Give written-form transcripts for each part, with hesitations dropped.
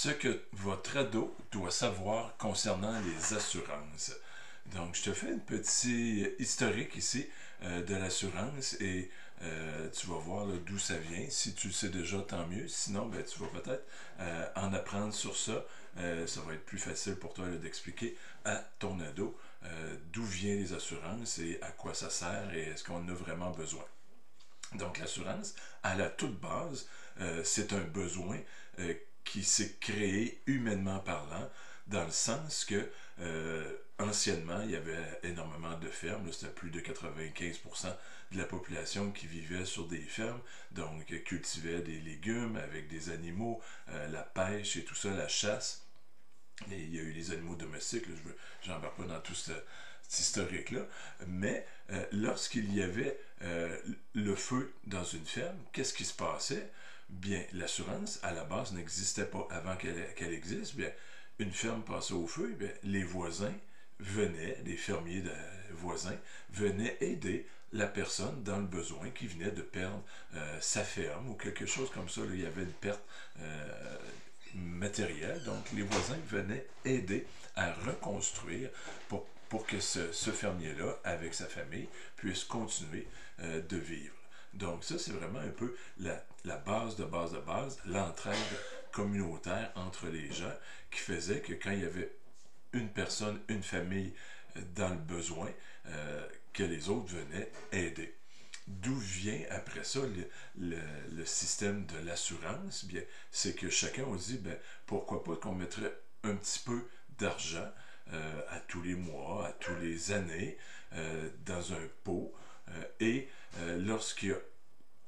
ce que votre ado doit savoir concernant les assurances. Donc, je te fais une petite historique ici de l'assurance et tu vas voir d'où ça vient. Si tu le sais déjà, tant mieux. Sinon, ben, tu vas peut-être en apprendre sur ça. Ça va être plus facile pour toi d'expliquer à ton ado d'où viennent les assurances et à quoi ça sert et est-ce qu'on en a vraiment besoin. Donc, l'assurance, à la toute base, c'est un besoin qui s'est créé humainement parlant, dans le sens que anciennement, il y avait énormément de fermes, c'était plus de 95% de la population qui vivait sur des fermes, donc cultivait des légumes avec des animaux, la pêche et tout ça, la chasse. Et il y a eu les animaux domestiques, là, je n'embarque pas dans tout cet historique-là, mais lorsqu'il y avait le feu dans une ferme, qu'est-ce qui se passait? Bien, l'assurance, à la base, n'existait pas avant qu'elle existe. Bien, une ferme passait au feu, bien, les voisins venaient, les fermiers voisins, venaient aider la personne dans le besoin qui venait de perdre sa ferme ou quelque chose comme ça. Là, il y avait une perte matérielle, donc les voisins venaient aider à reconstruire pour que ce fermier-là, avec sa famille, puisse continuer de vivre. Donc ça, c'est vraiment un peu la base de base de base, l'entraide communautaire entre les gens qui faisait que quand il y avait une personne, une famille dans le besoin, que les autres venaient aider. D'où vient après ça le système de l'assurance? Bien, c'est que chacun a dit, ben, pourquoi pas qu'on mettrait un petit peu d'argent à tous les mois, à tous les années, dans un pot, et lorsqu'il y a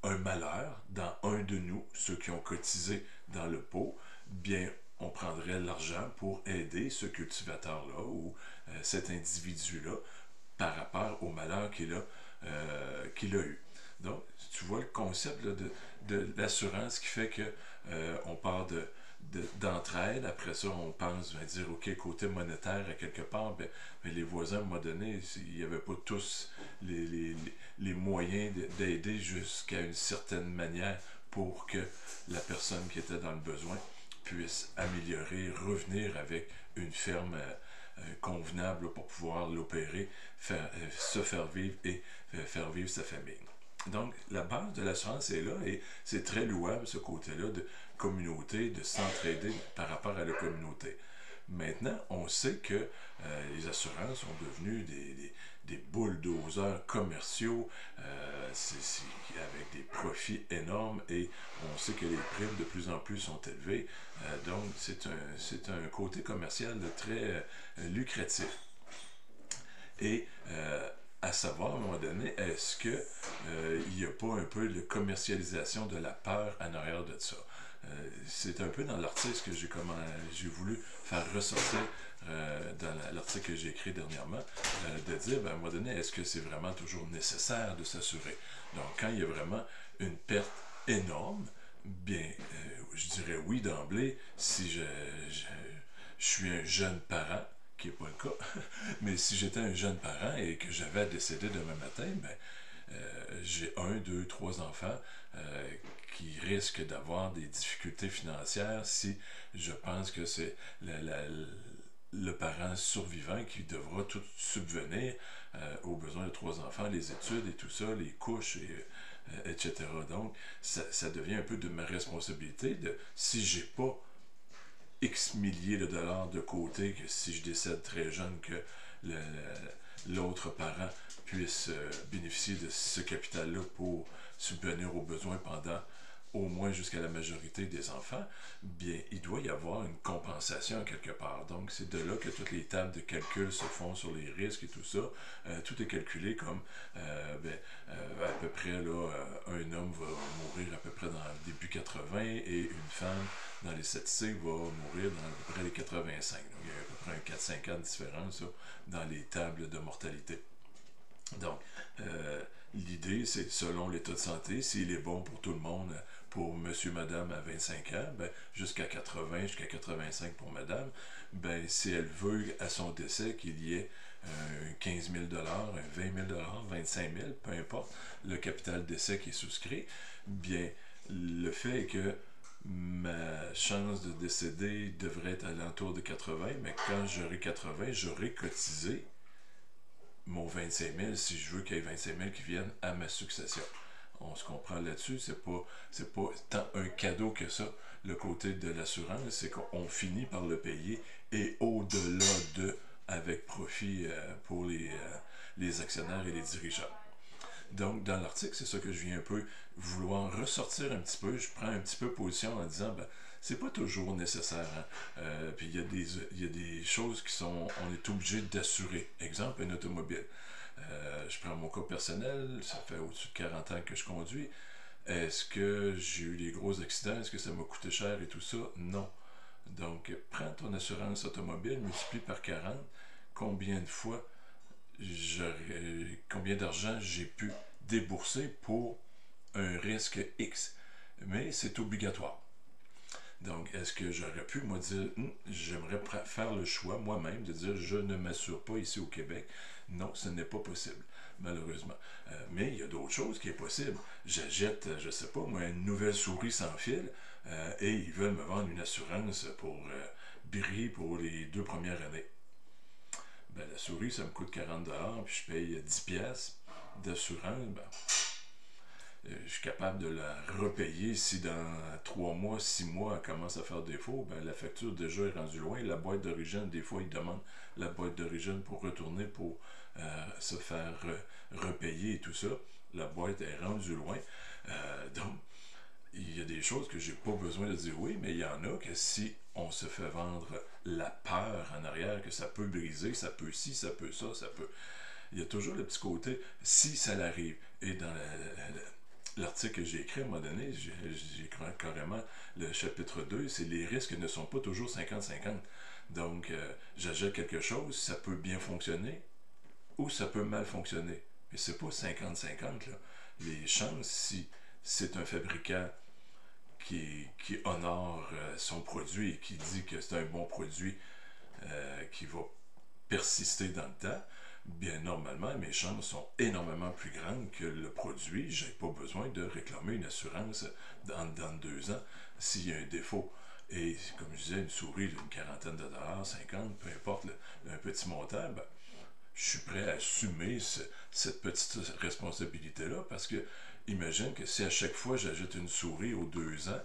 un malheur dans un de nous, ceux qui ont cotisé dans le pot, bien, on prendrait l'argent pour aider ce cultivateur-là ou cet individu-là par rapport au malheur qu'il a eu. Donc, tu vois le concept là, de l'assurance qui fait que on part d'entraide. Après ça, on pense, ben, dire, OK, côté monétaire, à quelque part, ben, les voisins, à un moment donné, il n'y avait pas tous les moyens d'aider jusqu'à une certaine manière pour que la personne qui était dans le besoin puisse améliorer, revenir avec une ferme convenable pour pouvoir l'opérer, se faire vivre et faire vivre sa famille. Donc, la base de l'assurance est là et c'est très louable ce côté-là de communauté, de s'entraider par rapport à la communauté. Maintenant, on sait que les assurances sont devenues des bulldozers commerciaux avec des profits énormes et on sait que les primes de plus en plus sont élevées. Donc, c'est un côté commercial très lucratif. Et à savoir, à un moment donné, est-ce que il n'y a pas un peu de commercialisation de la peur en arrière de ça? C'est un peu dans l'article que j'ai voulu faire ressortir dans l'article que j'ai écrit dernièrement, de dire, ben, à un moment donné, est-ce que c'est vraiment toujours nécessaire de s'assurer? Donc, quand il y a vraiment une perte énorme, bien, je dirais oui d'emblée, si je suis un jeune parent, qui n'est pas le cas, mais si j'étais un jeune parent et que j'avais à décéder demain matin, ben, j'ai un, deux, trois enfants qui risquent d'avoir des difficultés financières si je pense que c'est le parent survivant qui devra tout subvenir aux besoins de trois enfants, les études et tout ça, les couches, etc. Donc, ça devient un peu de ma responsabilité de, si j'ai pas X milliers de dollars de côté, que si je décède très jeune, que l'autre parent puisse bénéficier de ce capital-là pour subvenir aux besoins pendant au moins jusqu'à la majorité des enfants, bien, il doit y avoir une compensation quelque part. Donc, c'est de là que toutes les tables de calcul se font sur les risques et tout ça. Tout est calculé comme, à peu près, là, un homme va mourir à peu près dans le début 80 et une femme, dans les statistiques, va mourir dans à peu près les 85. Donc, il y a à peu près un 4-5 ans de différence là, dans les tables de mortalité. Donc, l'idée, c'est selon l'état de santé, s'il est bon pour tout le monde, pour monsieur, madame à 25 ans, ben, jusqu'à 80, jusqu'à 85 pour madame, ben, si elle veut à son décès qu'il y ait 15 000 $, un 20 000 $, 25 000, peu importe le capital d'essai qui est souscrit, bien, le fait est que ma chance de décéder devrait être à l'entour de 80, mais quand j'aurai 80, j'aurai cotisé mon 25 000 si je veux qu'il y ait 25 000 qui viennent à ma succession. On se comprend là-dessus, c'est pas tant un cadeau que ça. Le côté de l'assurance, c'est qu'on finit par le payer et au-delà de, avec profit pour les actionnaires et les dirigeants. Donc, dans l'article, c'est ça que je viens un peu vouloir ressortir un petit peu. Je prends un petit peu position en disant, ben, c'est pas toujours nécessaire. Hein? Puis il y a des choses qui sont, on est obligé d'assurer. Exemple, un automobile. Je prends mon cas personnel, ça fait au-dessus de 40 ans que je conduis. Est-ce que j'ai eu des gros accidents? Est-ce que ça m'a coûté cher et tout ça? Non. Donc, prends ton assurance automobile, multiplie par 40. Combien de fois combien d'argent j'ai pu débourser pour un risque X. Mais c'est obligatoire. Donc, est-ce que j'aurais pu, moi, dire, j'aimerais faire le choix moi-même de dire, je ne m'assure pas ici au Québec. Non, ce n'est pas possible, malheureusement. Mais il y a d'autres choses qui est possible. J'achète, je sais pas, moi, une nouvelle souris sans fil et ils veulent me vendre une assurance pour Biri pour les 2 premières années. Ben, la souris, ça me coûte 40$, puis je paye 10$ d'assurance. Ben, je suis capable de la repayer si dans 3 mois, 6 mois, elle commence à faire défaut. Ben, la facture déjà est rendue loin. La boîte d'origine, des fois, ils demandent la boîte d'origine pour retourner, pour se faire repayer et tout ça. La boîte est rendue loin. Donc, il y a des choses que j'ai pas besoin de dire oui, mais il y en a que si on se fait vendre la peur en arrière, que ça peut briser, ça peut ci, ça peut ça, ça peut. Il y a toujours le petit côté si ça l'arrive. Et dans l'article que j'ai écrit à un moment donné, j'ai écrit carrément le chapitre 2, c'est les risques ne sont pas toujours 50-50. Donc, j'achète quelque chose, ça peut bien fonctionner ou ça peut mal fonctionner. Mais c'est pas 50-50, là. Les chances, si c'est un fabricant qui honore son produit et qui dit que c'est un bon produit qui va persister dans le temps, bien normalement, mes chances sont énormément plus grandes que le produit. Je n'ai pas besoin de réclamer une assurance dans 2 ans s'il y a un défaut. Et comme je disais, une souris d'une quarantaine de dollars, 50, peu importe un petit montant, ben, je suis prêt à assumer cette petite responsabilité-là parce que imagine que si à chaque fois j'ajoute une souris aux 2 ans,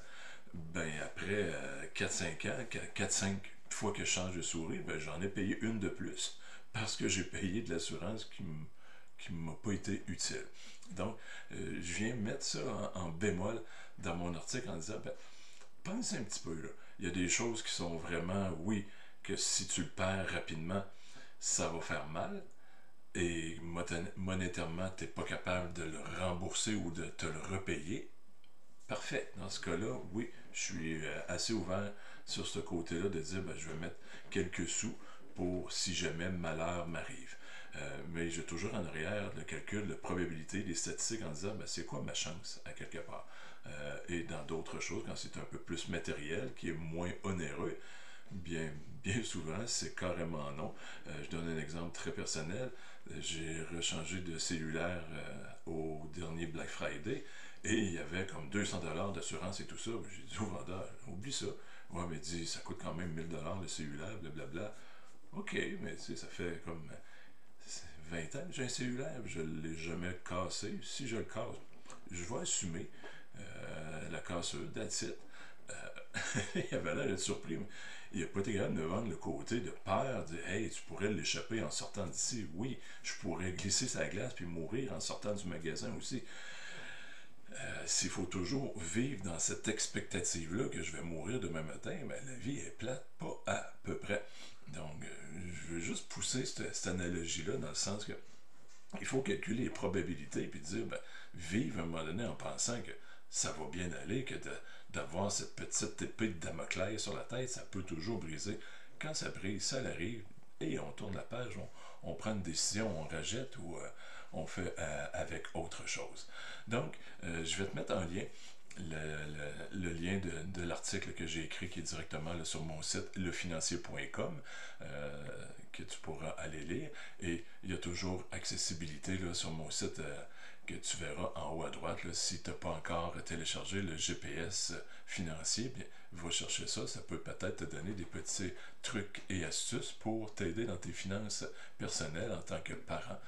ben après 4-5 ans, 4-5 fois que je change de souris, ben j'en ai payé une de plus parce que j'ai payé de l'assurance qui ne m'a pas été utile. Donc, je viens mettre ça en bémol dans mon article en disant, ben, pense un petit peu là. Il y a des choses qui sont vraiment, oui, que si tu le perds rapidement, ça va faire mal, et monétairement, tu n'es pas capable de le rembourser ou de te le repayer, parfait. Dans ce cas-là, oui, je suis assez ouvert sur ce côté-là de dire, ben, je vais mettre quelques sous pour si jamais malheur m'arrive. Mais j'ai toujours en arrière le calcul de probabilité, les statistiques en disant, ben, c'est quoi ma chance à quelque part. Et dans d'autres choses, quand c'est un peu plus matériel, qui est moins onéreux, bien souvent, c'est carrément non. Je donne un exemple très personnel. J'ai rechangé de cellulaire au dernier Black Friday et il y avait comme 200$ d'assurance et tout ça. J'ai dit au vendeur, oublie ça. Ouais, mais dit, ça coûte quand même 1000$ le cellulaire, blablabla. Ok, mais tu sais, ça fait comme 20 ans que j'ai un cellulaire, je ne l'ai jamais cassé. Si je le casse, je vais assumer la cassure, that's it. Il avait l'air d'être surpris, mais il n'a pas été capable de me vendre le côté de peur, de hey, tu pourrais l'échapper en sortant d'ici. Oui, je pourrais glisser sa glace puis mourir en sortant du magasin aussi. S'il faut toujours vivre dans cette expectative-là que je vais mourir demain matin, ben, la vie est plate, pas à peu près. Donc, je veux juste pousser cette analogie-là dans le sens que il faut calculer les probabilités puis dire, ben, vivre à un moment donné en pensant que ça va bien aller, que d'avoir cette petite épée de Damoclès sur la tête, ça peut toujours briser. Quand ça brise, ça arrive, et on tourne la page, on prend une décision, on rejette ou on fait avec autre chose. Donc, je vais te mettre en lien le lien de l'article que j'ai écrit qui est directement là, sur mon site lefinancier.com que tu pourras aller lire. Et il y a toujours accessibilité là, sur mon site que tu verras en haut à droite, là, si tu n'as pas encore téléchargé le GPS financier, bien, va chercher ça. Ça peut peut-être te donner des petits trucs et astuces pour t'aider dans tes finances personnelles en tant que parent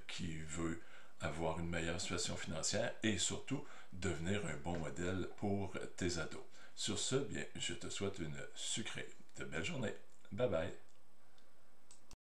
qui veut avoir une meilleure situation financière et surtout devenir un bon modèle pour tes ados. Sur ce, bien, je te souhaite une sucrée de belle journée. Bye bye.